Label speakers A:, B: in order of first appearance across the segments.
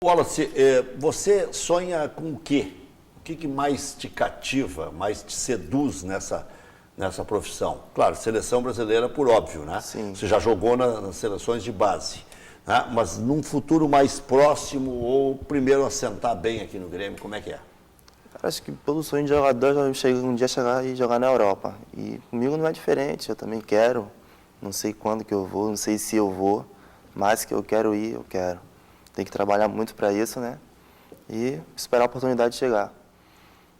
A: Wallace, você sonha com o quê? O que mais te cativa, mais te seduz nessa profissão? Claro, seleção brasileira por óbvio, né?
B: Sim.
A: Você já jogou nas seleções de base, né? Mas num futuro mais próximo ou primeiro assentar bem aqui no Grêmio, como é que é?
B: Cara, acho que pelo sonho de jogador, um dia chegar e jogar na Europa. E comigo não é diferente, eu também quero. Não sei quando que eu vou, não sei se eu vou, mas que eu quero ir, eu quero. Tem que trabalhar muito para isso, né? E esperar a oportunidade chegar.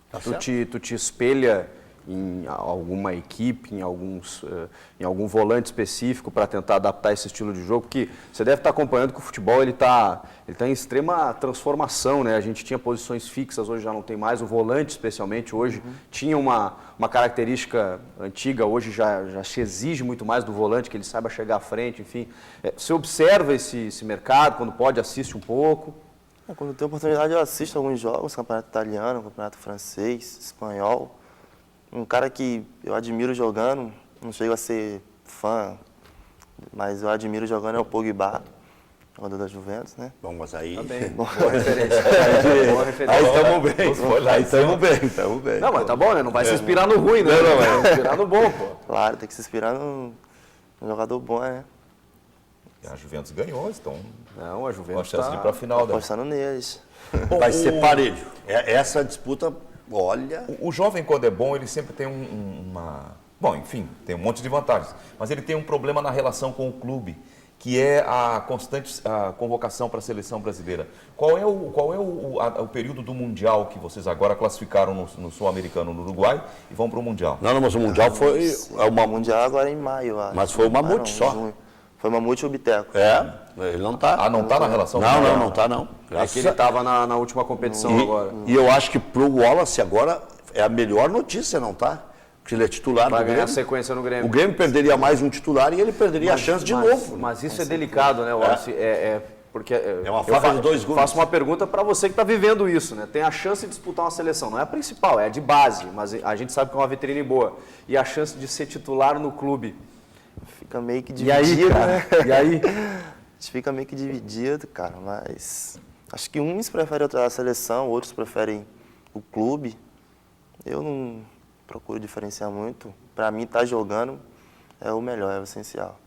A: Tá
C: Tu te espelha em alguma equipe, em algum volante específico para tentar adaptar esse estilo de jogo? Porque você deve estar acompanhando que o futebol ele tá em extrema transformação, né? A gente tinha posições fixas, hoje já não tem mais. O volante, especialmente, hoje tinha uma característica antiga, hoje já se exige muito mais do volante, que ele saiba chegar à frente, enfim. Você observa esse mercado, quando pode, assiste um pouco?
B: Quando eu tenho oportunidade, eu assisto alguns jogos, campeonato italiano, campeonato francês, espanhol. Um cara que eu admiro jogando, não chego a ser fã, mas eu admiro jogando é o Pogba, jogador da Juventus, né?
A: Bom, mas aí...
C: Tá bem, boa referência. Boa referência.
A: Aí estamos bem.
C: Não, mas tá bom, né? Não vai se inspirar no ruim, né? Não, vai se inspirar no bom, pô.
B: Claro, tem que se inspirar num jogador bom, né?
D: A Juventus ganhou, então
C: Não, a
D: com a
C: Juventus
D: chance de ir para a final.
B: Apostando neles.
A: Vai ser parelho. Essa disputa, olha...
D: O jovem, quando é bom, ele sempre tem uma... Bom, enfim, tem um monte de vantagens. Mas ele tem um problema na relação com o clube, que é a constante convocação para a seleção brasileira. Qual é o período do Mundial que vocês agora classificaram no Sul-Americano, no Uruguai, e vão para o Mundial?
A: Não, mas o Mundial foi...
B: O Mundial agora é em maio, eu acho.
A: Mas foi o Mamute só.
B: Junho. Foi o Mamute e o Biteco.
A: Ele não tá.
D: Ah, não está na relação com o
A: Não,
D: Mundial?
A: não tá não.
C: É que ele estava na última competição agora.
A: E eu acho que pro Wallace agora é a melhor notícia, não tá? Porque ele é titular
C: Vai
A: do
C: ganhar
A: Grêmio.
C: sequência no Grêmio.
A: O Grêmio perderia mais um titular e ele perderia a chance de novo.
C: Mas isso é delicado, né, Wallace? Porque
A: É uma faca de dois gumes.
C: Faço uma pergunta para você que está vivendo isso, né? Tem a chance de disputar uma seleção, não é a principal, é a de base, mas a gente sabe que é uma vitrine boa. E a chance de ser titular no clube.
B: Fica meio que
C: E aí,
B: dividido,
C: cara?
B: né?
C: E aí?
B: A gente fica meio que dividido, cara, mas acho que uns preferem a seleção, outros preferem o clube. Eu não procuro diferenciar muito. Para mim, estar jogando é o melhor, é o essencial.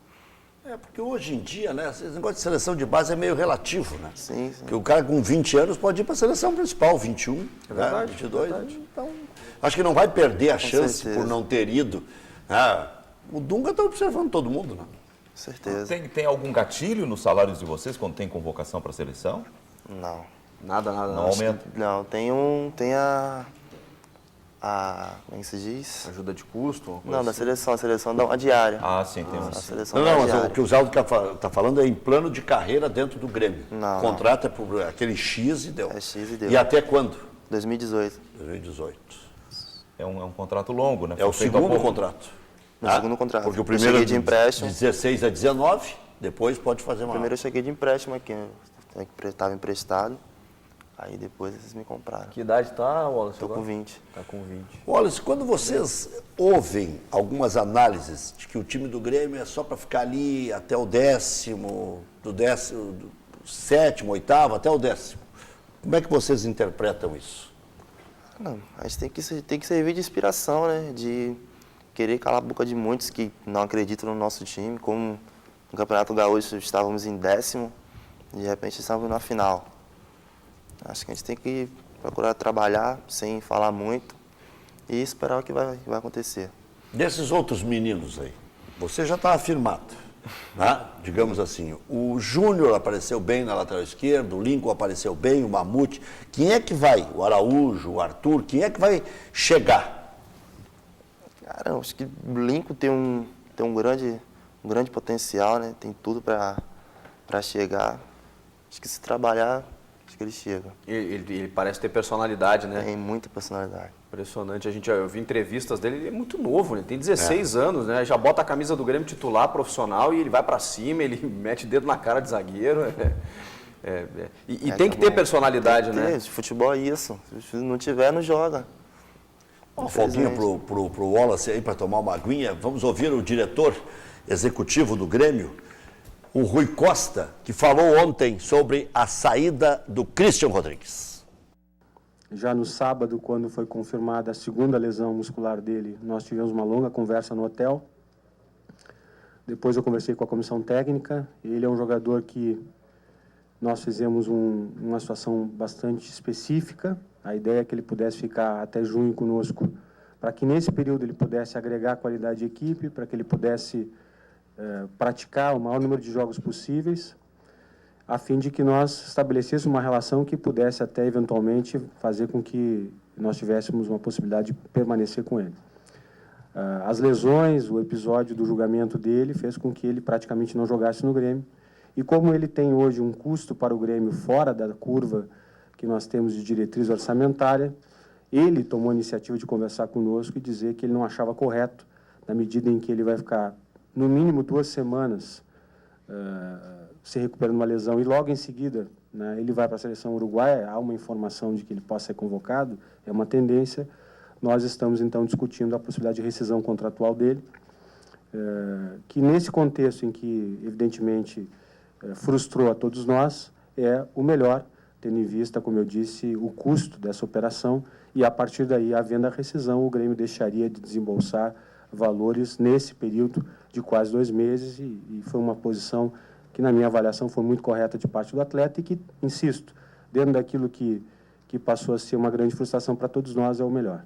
A: Porque hoje em dia, né, esse negócio de seleção de base é meio relativo, né?
B: Sim, sim.
A: Porque o cara com 20 anos pode ir para a seleção principal, 21,
C: verdade,
A: né, 22.
C: verdade.
A: Então, acho que não vai perder a chance
B: certeza.
A: por não ter ido. Né? O Dunga está observando todo mundo, né?
B: Com certeza.
D: Tem algum gatilho nos salários de vocês quando tem convocação para a seleção?
B: Não.
C: Nada.
D: Não aumenta?
B: Não, tem como é que se diz?
C: Ajuda de custo? Uma coisa
B: Não, da
C: assim.
B: seleção, a seleção dá uma diária.
D: Ah, sim, tem
B: A
D: um...
B: seleção
A: Não,
B: dá
A: mas
B: diária.
A: o que o Zaldo está falando é em plano de carreira dentro do Grêmio.
B: Não,
A: O contrato é por aquele X e deu.
B: É X e deu.
A: E até quando?
B: 2018.
A: 2018.
D: É um contrato longo, né?
A: É o
D: Foi feito há
A: segundo
D: pouco.
A: contrato.
B: Meu segundo contrato.
A: Porque o
B: Eu
A: primeiro
B: cheguei
A: é
B: de empréstimo.
A: 16 a 19, depois pode fazer uma...
B: Primeiro eu cheguei de empréstimo aqui, estava emprestado. Aí depois eles me compraram.
C: Que idade tá, Wallace?
B: Tô
C: agora?
B: com 20.
C: Tá com 20.
A: Wallace, quando vocês ouvem algumas análises de que o time do Grêmio é só para ficar ali até o décimo, do sétimo, oitavo, até o décimo, como é que vocês interpretam isso?
B: Não, a gente tem que servir de inspiração, né? De querer calar a boca de muitos que não acreditam no nosso time. Como no Campeonato Gaúcho estávamos em 10º, de repente estávamos na final. Acho que a gente tem que procurar trabalhar sem falar muito e esperar o que vai acontecer.
A: Desses outros meninos aí, você já está afirmado, né? Digamos assim, o Júnior apareceu bem na lateral esquerda, o Lincoln apareceu bem, o Mamute. Quem é que vai? O Araújo, o Arthur, quem é que vai chegar?
B: Cara, acho que o Lincoln tem um grande potencial, né? Tem tudo para chegar. Acho que se trabalhar, acho que ele chega.
C: Ele parece ter personalidade, né?
B: Tem muita personalidade.
C: Impressionante. Eu vi entrevistas dele, ele é muito novo, né? Ele tem 16 anos, né? Já bota a camisa do Grêmio titular, profissional, e ele vai pra cima, ele mete dedo na cara de zagueiro. E tem que ter personalidade,
B: tem que ter.
C: né?
B: Futebol é isso. Se não tiver, não joga.
A: Uma folguinha pro Wallace aí para tomar uma aguinha. Vamos ouvir o diretor executivo do Grêmio. o Rui Costa, que falou ontem sobre a saída do Christian Rodrigues.
E: Já no sábado, quando foi confirmada a segunda lesão muscular dele, nós tivemos uma longa conversa no hotel. Depois eu conversei com a comissão técnica. Ele é um jogador que nós fizemos uma situação bastante específica. A ideia é que ele pudesse ficar até junho conosco, para que nesse período ele pudesse agregar qualidade de equipe, para que ele pudesse praticar o maior número de jogos possíveis, a fim de que nós estabelecêssemos uma relação que pudesse até eventualmente fazer com que nós tivéssemos uma possibilidade de permanecer com ele. As lesões, o episódio do julgamento dele fez com que ele praticamente não jogasse no Grêmio. E como ele tem hoje um custo para o Grêmio fora da curva que nós temos de diretriz orçamentária, ele tomou a iniciativa de conversar conosco e dizer que ele não achava correto, na medida em que ele vai ficar no mínimo 2 semanas se recuperando uma lesão e logo em seguida, né, ele vai para a seleção uruguaia. Há uma informação de que ele possa ser convocado, é uma tendência. Nós estamos então discutindo a possibilidade de rescisão contratual dele, que nesse contexto em que evidentemente frustrou a todos nós, é o melhor, tendo em vista, como eu disse, o custo dessa operação, e a partir daí, havendo a rescisão, o Grêmio deixaria de desembolsar valores nesse período de quase 2 meses, e foi uma posição que, na minha avaliação, foi muito correta de parte do atleta e que, insisto, dentro daquilo que passou a ser uma grande frustração para todos nós, é o melhor.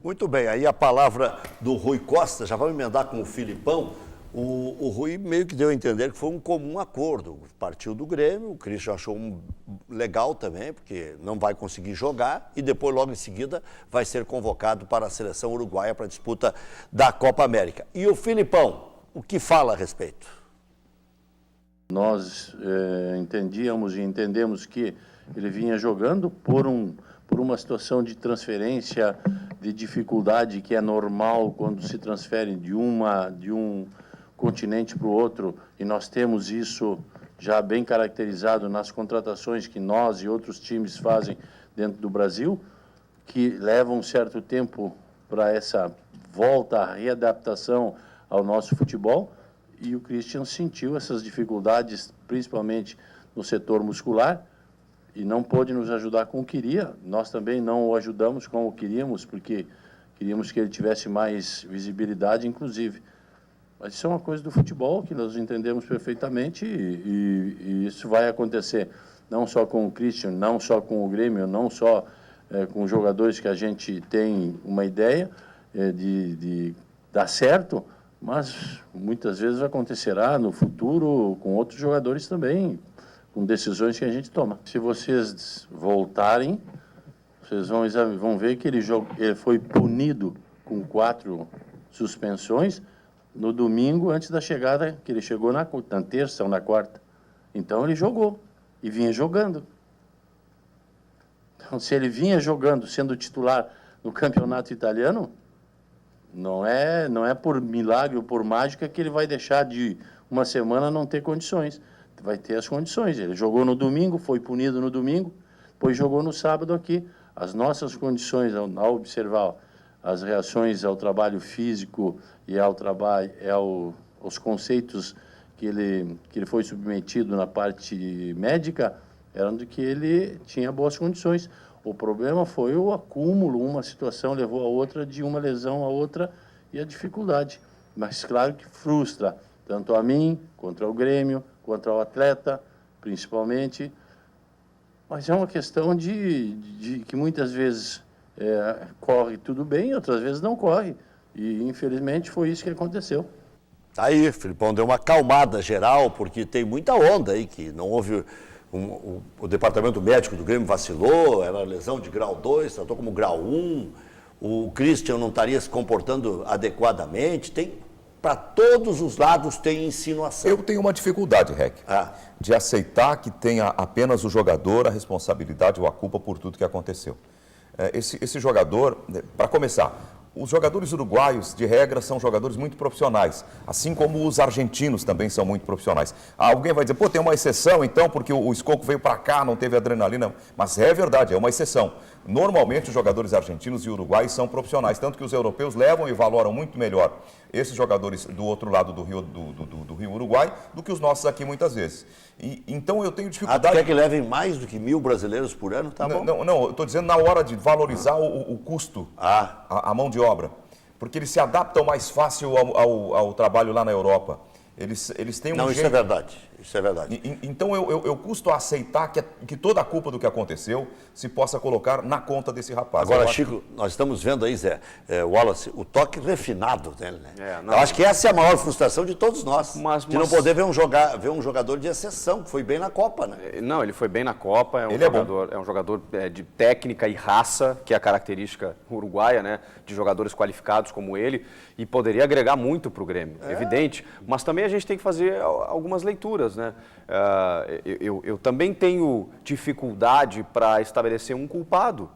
A: Muito bem, aí a palavra do Rui Costa, já vamos emendar com o Filipão. O Rui meio que deu a entender que foi um comum acordo, partiu do Grêmio, o Christian achou legal também, porque não vai conseguir jogar, e depois, logo em seguida, vai ser convocado para a seleção uruguaia para a disputa da Copa América. E o Filipão, o que fala a respeito?
F: Nós entendíamos e entendemos que ele vinha jogando por uma situação de transferência, de dificuldade que é normal quando se transfere de um continente para o outro, e nós temos isso já bem caracterizado nas contratações que nós e outros times fazem dentro do Brasil, que levam um certo tempo para essa volta, a readaptação ao nosso futebol, e o Christian sentiu essas dificuldades, principalmente no setor muscular, e não pôde nos ajudar como queria. Nós também não o ajudamos como queríamos, porque queríamos que ele tivesse mais visibilidade, inclusive. Mas isso é uma coisa do futebol que nós entendemos perfeitamente, e isso vai acontecer não só com o Christian, não só com o Grêmio, não só com jogadores que a gente tem uma ideia de dar certo, mas muitas vezes acontecerá no futuro com outros jogadores também, com decisões que a gente toma. Se vocês voltarem, vocês vão ver que ele foi punido com 4 suspensões no domingo, antes da chegada, que ele chegou na terça ou na quarta. Então ele jogou, e vinha jogando. Então, se ele vinha jogando, sendo titular no campeonato italiano, não é por milagre ou por mágica que ele vai deixar de uma semana não ter condições. Vai ter as condições. Ele jogou no domingo, foi punido no domingo, depois jogou no sábado aqui. As nossas condições, ao observar as reações ao trabalho físico e aos conceitos que ele foi submetido na parte médica, eram de que ele tinha boas condições. O problema foi o acúmulo, uma situação levou a outra, de uma lesão a outra, e a dificuldade. Mas claro que frustra, tanto a mim, contra o Grêmio, contra o atleta, principalmente. Mas é uma questão de que muitas vezes corre tudo bem, outras vezes não corre. E, infelizmente, foi isso que aconteceu.
A: Aí, Filipão, deu uma acalmada geral, porque tem muita onda aí, que não houve... O departamento médico do Grêmio vacilou, era lesão de grau 2, tratou como grau 1, o Christian não estaria se comportando adequadamente, para todos os lados tem insinuação.
D: Eu tenho uma dificuldade, Rec, de aceitar que tenha apenas o jogador a responsabilidade ou a culpa por tudo que aconteceu. Esse jogador, para começar, os jogadores uruguaios, de regra, são jogadores muito profissionais, assim como os argentinos também são muito profissionais. Alguém vai dizer, pô, tem uma exceção então, porque o Escoco veio para cá, não teve adrenalina, mas é verdade, é uma exceção. Normalmente os jogadores argentinos e uruguaios são profissionais, tanto que os europeus levam e valoram muito melhor esses jogadores do outro lado do Rio Uruguai do que os nossos aqui muitas vezes. Então eu tenho
A: Tu
D: dificuldade...
A: quer que levem mais do que 1.000 brasileiros por ano? Tá bom.
D: Não, eu estou dizendo na hora de valorizar o custo, a mão de obra. Porque eles se adaptam mais fácil ao trabalho lá na Europa. Eles têm um
A: Não, isso é verdade. Isso é verdade.
D: Então eu custo a aceitar que toda a culpa do que aconteceu se possa colocar na conta desse rapaz.
A: Agora,
D: Eu acho
A: Chico, nós estamos vendo aí, Zé, Wallace, o toque refinado dele, né?
C: Não.
A: Eu acho que essa é a maior frustração de todos nós. De não
C: Mas-
A: poder ver um jogador de exceção, que foi bem na Copa, né?
C: Não, ele foi bem na Copa,
D: Ele é bom.
C: é um jogador de técnica e raça, que é a característica uruguaia, né, de jogadores qualificados como ele, e poderia agregar muito para o Grêmio, evidente, mas também a gente tem que fazer algumas leituras, né? Eu também tenho dificuldade para estabelecer um culpado.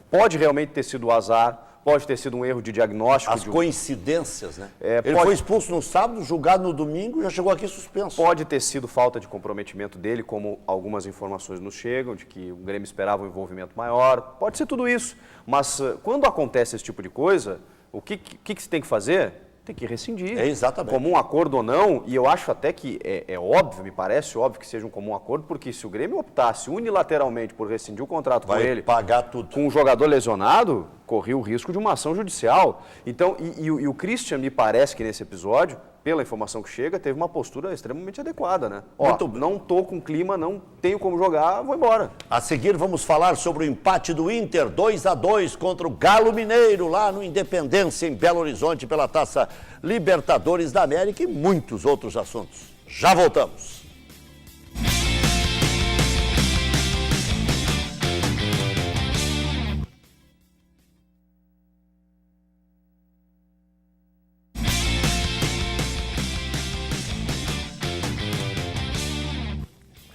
C: Pode realmente ter sido o azar, pode ter sido um erro de diagnóstico.
A: As coincidências, né? Ele
C: pode-
A: foi expulso no sábado, julgado no domingo, já chegou aqui suspenso.
C: Pode ter sido falta de comprometimento dele, como algumas informações nos chegam, de que o Grêmio esperava um envolvimento maior. Pode ser tudo isso. Mas quando acontece esse tipo de coisa, o que se tem que fazer? Tem que rescindir.
A: Exatamente.
C: Comum acordo ou não, e eu acho até que é óbvio, me parece óbvio que seja um comum acordo, porque se o Grêmio optasse unilateralmente por rescindir o contrato com
A: Vai
C: ele,
A: pagar tudo.
C: com um jogador lesionado, corria o risco de uma ação judicial. Então, e o Christian, me parece que nesse episódio, pela informação que chega, teve uma postura extremamente adequada, né?
A: Muito
C: Ó,
A: bem.
C: não tô com clima, não tenho como jogar, vou embora.
A: A seguir vamos falar sobre o empate do Inter 2-2 contra o Galo Mineiro, lá no Independência, em Belo Horizonte, pela Taça Libertadores da América e muitos outros assuntos. Já voltamos.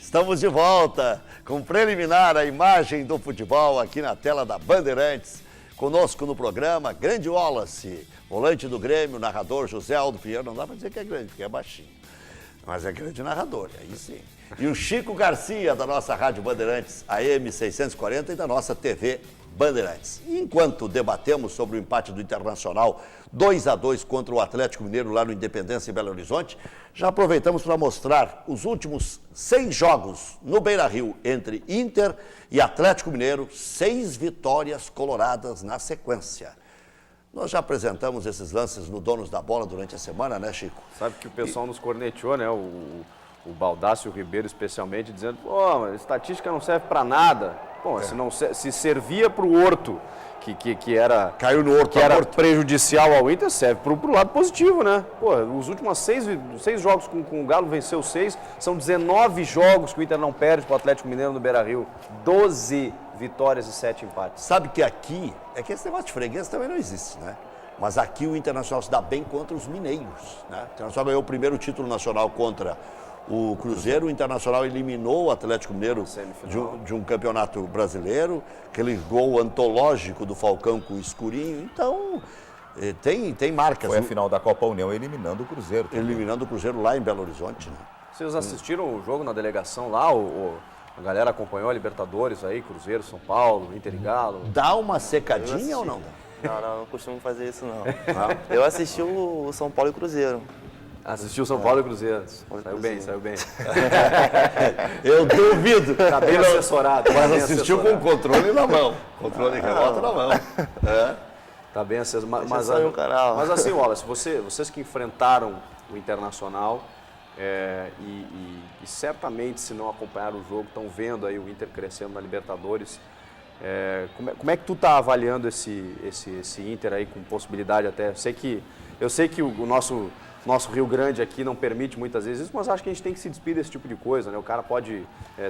A: Estamos de volta com preliminar a imagem do futebol aqui na tela da Bandeirantes. Conosco no programa, grande Wallace, volante do Grêmio, narrador José Aldo Pinheiro. Não dá para dizer que é grande, porque é baixinho. Mas é grande narrador, aí sim. E o Chico Garcia, da nossa Rádio Bandeirantes AM 640 e da nossa TV Bandeirantes. E enquanto debatemos sobre o empate do Internacional 2-2 contra o Atlético Mineiro lá no Independência em Belo Horizonte, já aproveitamos para mostrar os últimos 6 jogos no Beira-Rio entre Inter e Atlético Mineiro, 6 vitórias coloradas na sequência. Nós já apresentamos esses lances no Donos da Bola durante a semana, né, Chico?
C: Sabe que o pessoal nos corneteou, né? O Baldasso e o Ribeiro especialmente, dizendo, pô, mas estatística não serve para nada. Bom, se servia para o Horto, que era...
A: Caiu no Horto,
C: que era
A: Horto.
C: prejudicial ao Inter, serve para o lado positivo, né? Pô, os últimos 6 jogos com o Galo venceu 6, são 19 jogos que o Inter não perde para o Atlético Mineiro no Beira-Rio. 12 vitórias e 7 empates.
A: Sabe que aqui, é que esse negócio de freguês também não existe, né? Mas aqui o Internacional se dá bem contra os mineiros, né? O Internacional ganhou o primeiro título nacional contra o Cruzeiro, o Internacional eliminou o Atlético Mineiro de um campeonato brasileiro, aquele gol antológico do Falcão com o Escurinho, então tem marcas.
D: Foi a final da Copa União eliminando o Cruzeiro.
A: Eliminando o Cruzeiro lá em Belo Horizonte, né?
C: Vocês assistiram o jogo na delegação lá? A galera acompanhou a Libertadores aí, Cruzeiro, São Paulo, Inter e Galo?
A: Dá uma secadinha ou não?
B: Não costumo fazer isso não. Eu assisti o São Paulo e o Cruzeiro.
C: Assistiu São Paulo e Cruzeiro. Saiu bem.
A: Eu duvido.
C: Tá bem assessorado.
A: Mas
C: bem
A: assistiu com o controle na mão. Controle remoto na mão.
C: Tá bem assessorado.
B: só um canal.
C: Mas assim, Wallace, vocês que enfrentaram o Internacional e certamente, se não acompanharam o jogo, estão vendo aí o Inter crescendo na Libertadores. Como é que tu tá avaliando esse Inter aí com possibilidade até? Eu sei que o nosso Rio Grande aqui não permite muitas vezes isso, mas acho que a gente tem que se despir desse tipo de coisa, né? O cara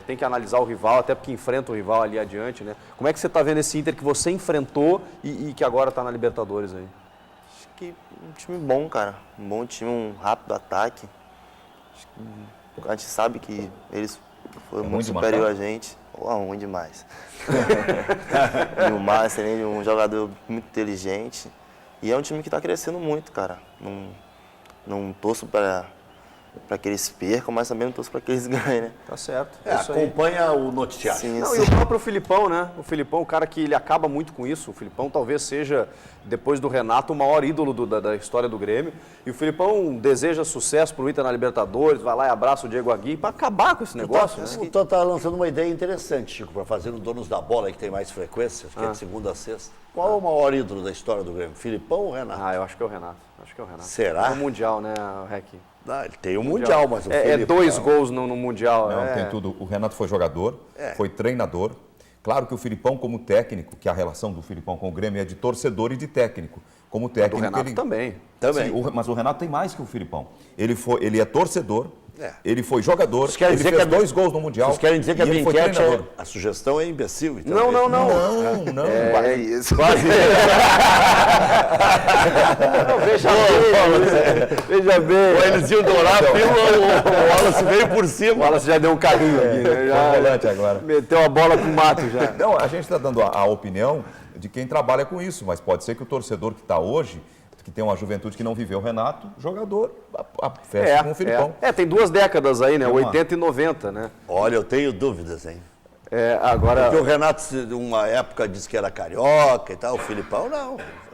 C: tem que analisar o rival, até porque enfrenta o rival ali adiante, né? Como é que você está vendo esse Inter que você enfrentou e que agora está na Libertadores aí?
B: Acho que um time bom, cara. Um bom time, um rápido ataque. Acho que a gente sabe que eles foram muito superior a gente. Ruim demais. E o Márcio, ele é um jogador muito inteligente. E é um time que está crescendo muito, cara. Não torço para para que eles percam, mas também não torço para que eles ganhem, né?
C: Tá certo.
A: É,
C: isso aí.
A: acompanha o noticiário.
B: Sim,
C: Não,
B: sim.
C: e o próprio Filipão, né? O Filipão, o cara que ele acaba muito com isso. O Filipão talvez seja, depois do Renato, o maior ídolo da história do Grêmio. E o Filipão deseja sucesso pro Inter na Libertadores, vai lá e abraça o Diego Aguirre para acabar com esse negócio, né?
A: O Tô tá lançando uma ideia interessante, Chico, para fazer no Donos da Bola, aí que tem mais frequência, acho que é de segunda a sexta. Qual é o maior ídolo da história do Grêmio? Filipão ou Renato?
C: Ah, eu acho que é o Renato. Acho que é o Renato.
A: Será?
C: No Mundial, né, Rec?
A: Ah, ele tem o Mundial, mas o
C: É
A: Filipão...
C: 2 gols no Mundial.
D: Não,
C: é.
D: tem tudo. O Renato foi jogador, foi treinador. Claro que o Filipão, como técnico, que a relação do Filipão com o Grêmio é de torcedor e de técnico. Como técnico,
C: Do Renato
D: ele...
C: também.
A: Também.
D: Sim, mas o Renato tem mais que o Filipão. Ele é torcedor,
A: É.
D: ele foi jogador,
A: Vocês querem
D: ele
A: dizer
D: fez
A: que a-
D: 2 gols no Mundial.
A: Vocês querem dizer que a
D: e
A: minha
D: ele foi
A: enquete,
D: treinador.
A: a sugestão é imbecil? Então,
C: Não, não, não.
D: Não.
B: É isso.
A: Quase.
C: Não, veja bem. Veja bem.
A: O Elisinho dourar a pílula, o Wallace veio por
C: O
A: cima.
C: Wallace já deu um carrinho aqui, né?
D: Foi
C: Já
D: volante agora.
C: meteu a bola pro mato já.
D: Não, a gente está dando a opinião de quem trabalha com isso, mas pode ser que o torcedor que está hoje, que tem uma juventude que não viveu o Renato, jogador, a festa com o Filipão.
C: Tem 2 décadas aí, né?
D: Tem uma.
C: 80 e 90, né?
A: Olha, eu tenho dúvidas, hein?
C: Agora...
A: Porque o Renato, uma época, disse que era carioca e tal, o Filipão não.